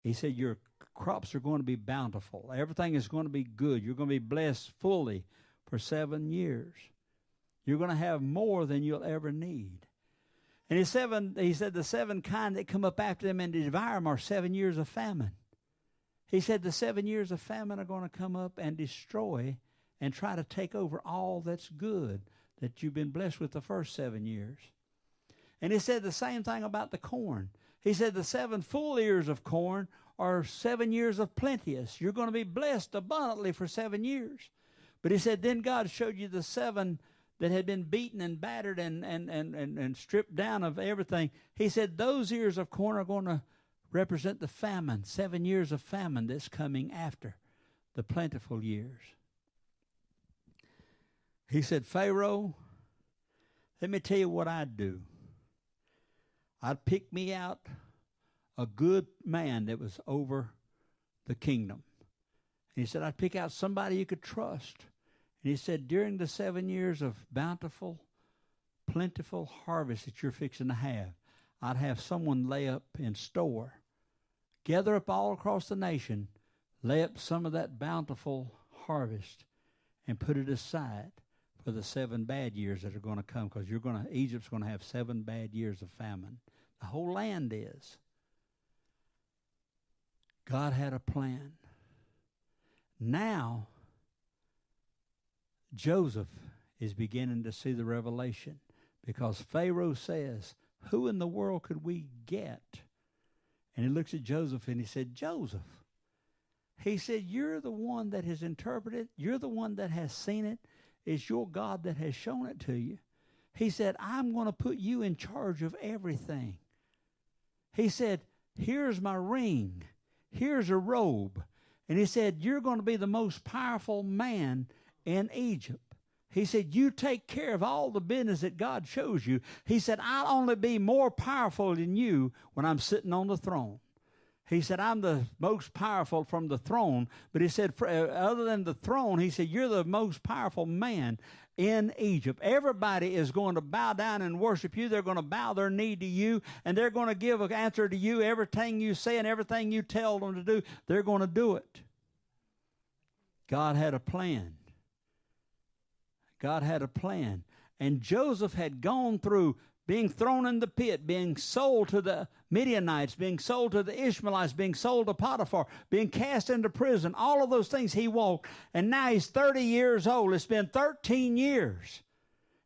He said, your crops are going to be bountiful. Everything is going to be good. You're going to be blessed fully for 7 years. You're going to have more than you'll ever need. And he said the 7 kind that come up after them and devour them are 7 years of famine. He said the 7 years of famine are going to come up and destroy and try to take over all that's good that you've been blessed with the first 7 years. And he said the same thing about the corn. He said the 7 full ears of corn are 7 years of plenteous. You're going to be blessed abundantly for 7 years. But he said then God showed you the 7 that had been beaten and battered and stripped down of everything. He said those ears of corn are going to represent the famine, 7 years of famine that's coming after the plentiful years. He said, Pharaoh, let me tell you what I'd do. I'd pick me out a good man that was over the kingdom. And he said, I'd pick out somebody you could trust. And he said, during the 7 years of bountiful, plentiful harvest that you're fixing to have, I'd have someone lay up in store, gather up all across the nation, lay up some of that bountiful harvest, and put it aside for the 7 bad years that are going to come, because Egypt's going to have 7 bad years of famine. The whole land is. God had a plan. Now, Joseph is beginning to see the revelation, because Pharaoh says, who in the world could we get? And he looks at Joseph and he said, Joseph. He said, you're the one that has interpreted. You're the one that has seen it. It's your God that has shown it to you. He said, I'm going to put you in charge of everything. He said, here's my ring. Here's a robe. And he said, you're going to be the most powerful man in Egypt. He said, you take care of all the business that God shows you. He said, I'll only be more powerful than you when I'm sitting on the throne. He said, I'm the most powerful from the throne. But he said, other than the throne, he said, you're the most powerful man in Egypt. Everybody is going to bow down and worship you. They're going to bow their knee to you, and they're going to give an answer to you. Everything you say and everything you tell them to do, they're going to do it. God had a plan. God had a plan. And Joseph had gone through being thrown in the pit, being sold to the Midianites, being sold to the Ishmaelites, being sold to Potiphar, being cast into prison. All of those things he walked. And now he's 30 years old. It's been 13 years.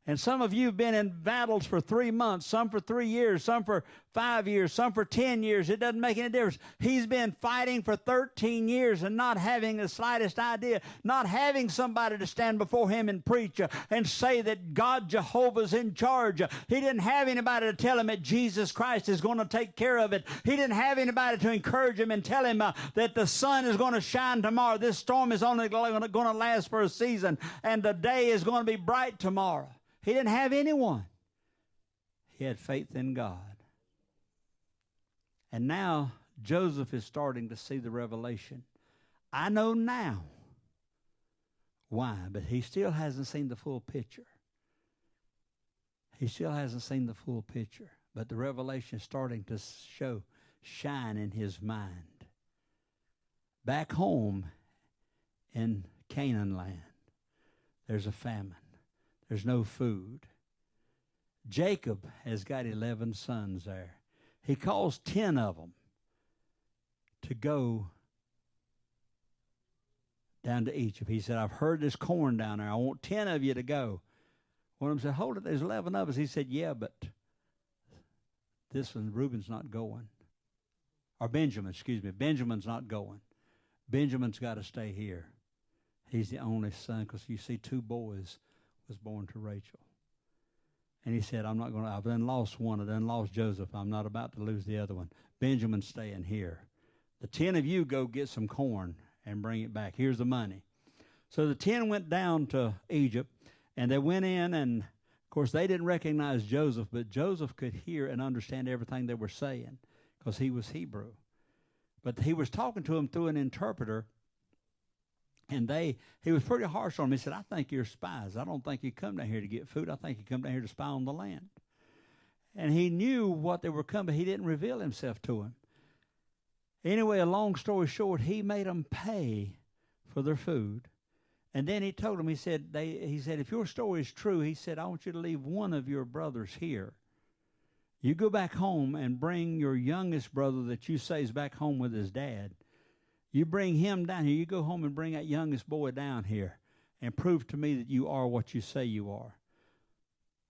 And some of you have been in battles for 3 months, some for 3 years, some for 5 years, some for 10 years. It doesn't make any difference. He's been fighting for 13 years and not having the slightest idea, not having somebody to stand before him and preach and say that God Jehovah's in charge. He didn't have anybody to tell him that Jesus Christ is going to take care of it. He didn't have anybody to encourage him and tell him that the sun is going to shine tomorrow. This storm is only going to last for a season, and the day is going to be bright tomorrow. He didn't have anyone. He had faith in God. And now Joseph is starting to see the revelation. I know now why, but he still hasn't seen the full picture. He still hasn't seen the full picture. But the revelation is starting to shine in his mind. Back home in Canaan land, there's a famine. There's no food. Jacob has got 11 sons there. He calls 10 of them to go down to Egypt. He said, I've heard there's corn down there. I want 10 of you to go. One of them said, hold it, there's 11 of us. He said, yeah, but this one, Reuben's not going. Or Benjamin, excuse me. Benjamin's not going. Benjamin's got to stay here. He's the only son, because you see 2 boys was born to Rachel. And he said, I've done lost one. I've done lost Joseph. I'm not about to lose the other one. Benjamin's staying here. The 10 of you go get some corn and bring it back. Here's the money. So the 10 went down to Egypt, and they went in, and of course they didn't recognize Joseph, but Joseph could hear and understand everything they were saying because he was Hebrew. But he was talking to them through an interpreter. And he was pretty harsh on them. He said, I think you're spies. I don't think you come down here to get food. I think you come down here to spy on the land. And he knew what they were coming, but he didn't reveal himself to him. Anyway, a long story short, he made them pay for their food. And then he told them, he said, if your story is true, he said, I want you to leave one of your brothers here. You go back home and bring your youngest brother that you say is back home with his dad. You bring him down here. You go home and bring that youngest boy down here and prove to me that you are what you say you are.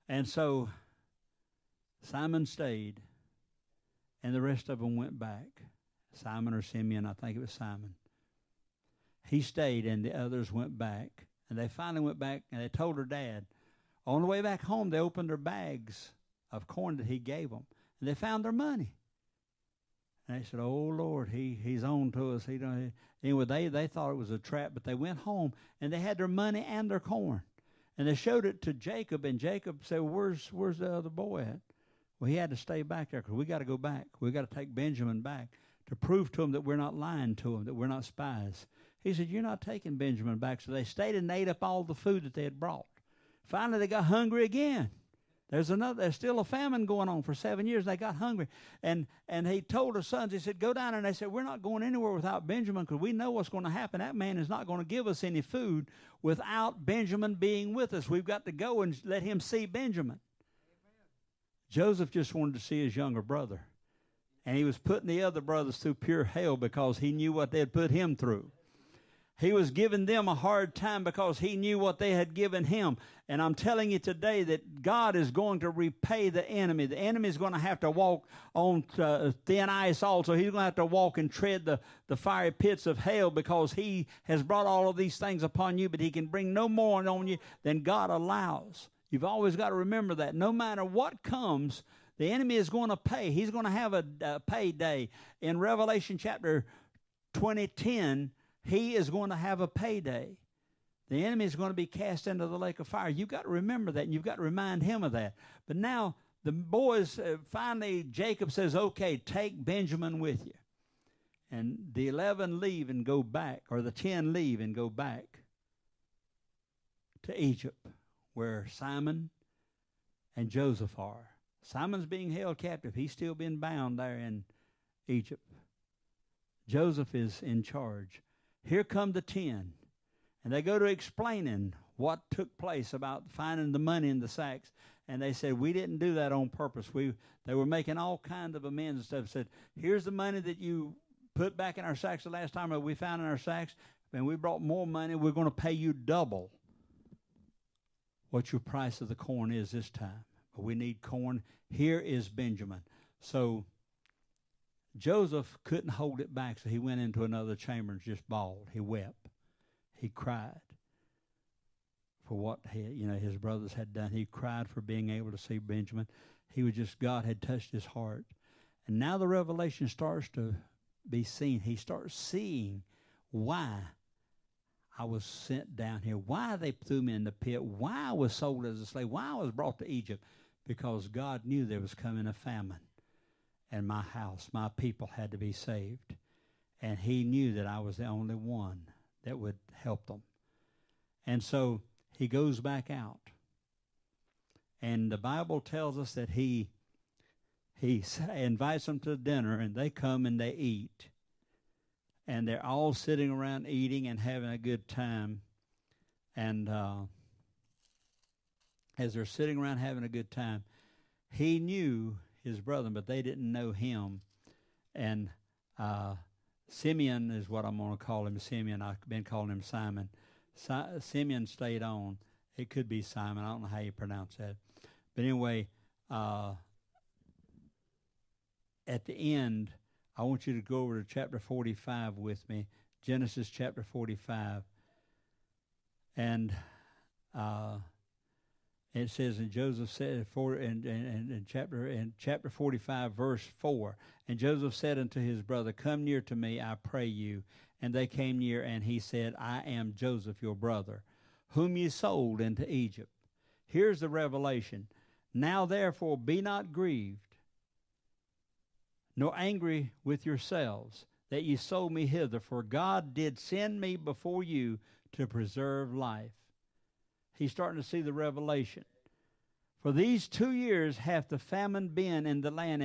And so Simon stayed, and the rest of them went back. Simon or Simeon, I think it was Simon. He stayed, and the others went back. And they finally went back, and they told her dad. On the way back home, they opened their bags of corn that he gave them, and they found their money. And they said, "Oh Lord, he's on to us." Anyway, they thought it was a trap, but they went home and they had their money and their corn, and they showed it to Jacob. And Jacob said, "Where's the other boy at?" Well, he had to stay back there because we got to go back. We got to take Benjamin back to prove to him that we're not lying to him, that we're not spies. He said, "You're not taking Benjamin back." So they stayed and ate up all the food that they had brought. Finally, they got hungry again. There's still a famine going on for 7 years. They got hungry. And he told his sons, he said, "Go down." And they said, "We're not going anywhere without Benjamin because we know what's going to happen. That man is not going to give us any food without Benjamin being with us. We've got to go and let him see Benjamin." Amen. Joseph just wanted to see his younger brother. And he was putting the other brothers through pure hell because he knew what they had put him through. He was giving them a hard time because he knew what they had given him. And I'm telling you today that God is going to repay the enemy. The enemy is going to have to walk on thin ice also. He's going to have to walk and tread the fiery pits of hell because he has brought all of these things upon you, but he can bring no more on you than God allows. You've always got to remember that. No matter what comes, the enemy is going to pay. He's going to have a payday. In Revelation chapter 20:10, he is going to have a payday. The enemy is going to be cast into the lake of fire. You've got to remember that, and you've got to remind him of that. But now the boys, finally Jacob says, "Okay, take Benjamin with you." And the 11 leave and go back, or the 10 leave and go back to Egypt, where Simon and Joseph are. Simon's being held captive. He's still being bound there in Egypt. Joseph is in charge. Here come the 10, and they go to explaining what took place about finding the money in the sacks, and they said, "We didn't do that on purpose." They were making all kinds of amends and stuff. Said, "Here's the money that you put back in our sacks the last time that we found in our sacks, and we brought more money. We're going to pay you double what your price of the corn is this time. But we need corn. Here is Benjamin." So Joseph couldn't hold it back, so he went into another chamber and just bawled. He wept. He cried for what his brothers had done. He cried for being able to see Benjamin. God had touched his heart. And now the revelation starts to be seen. He starts seeing why I was sent down here, why they threw me in the pit, why I was sold as a slave, why I was brought to Egypt. Because God knew there was coming a famine. And my house, my people had to be saved. And he knew that I was the only one that would help them. And so he goes back out. And the Bible tells us that he invites them to dinner, and they come and they eat. And they're all sitting around eating and having a good time. And as they're sitting around having a good time, he knew his brother, but they didn't know him. And Simeon is what I'm going to call him. Simeon. I've been calling him Simon. Simeon stayed on. It could be Simon. I don't know how you pronounce that. But anyway, at the end, I want you to go over to chapter 45 with me. Genesis chapter 45. And it says, and Joseph said in chapter 45, verse 4, "And Joseph said unto his brother, Come near to me, I pray you. And they came near, and he said, I am Joseph your brother, whom ye sold into Egypt." Here's the revelation. "Now therefore be not grieved, nor angry with yourselves, that ye sold me hither, for God did send me before you to preserve life." He's starting to see the revelation. "For these 2 years hath the famine been in the land,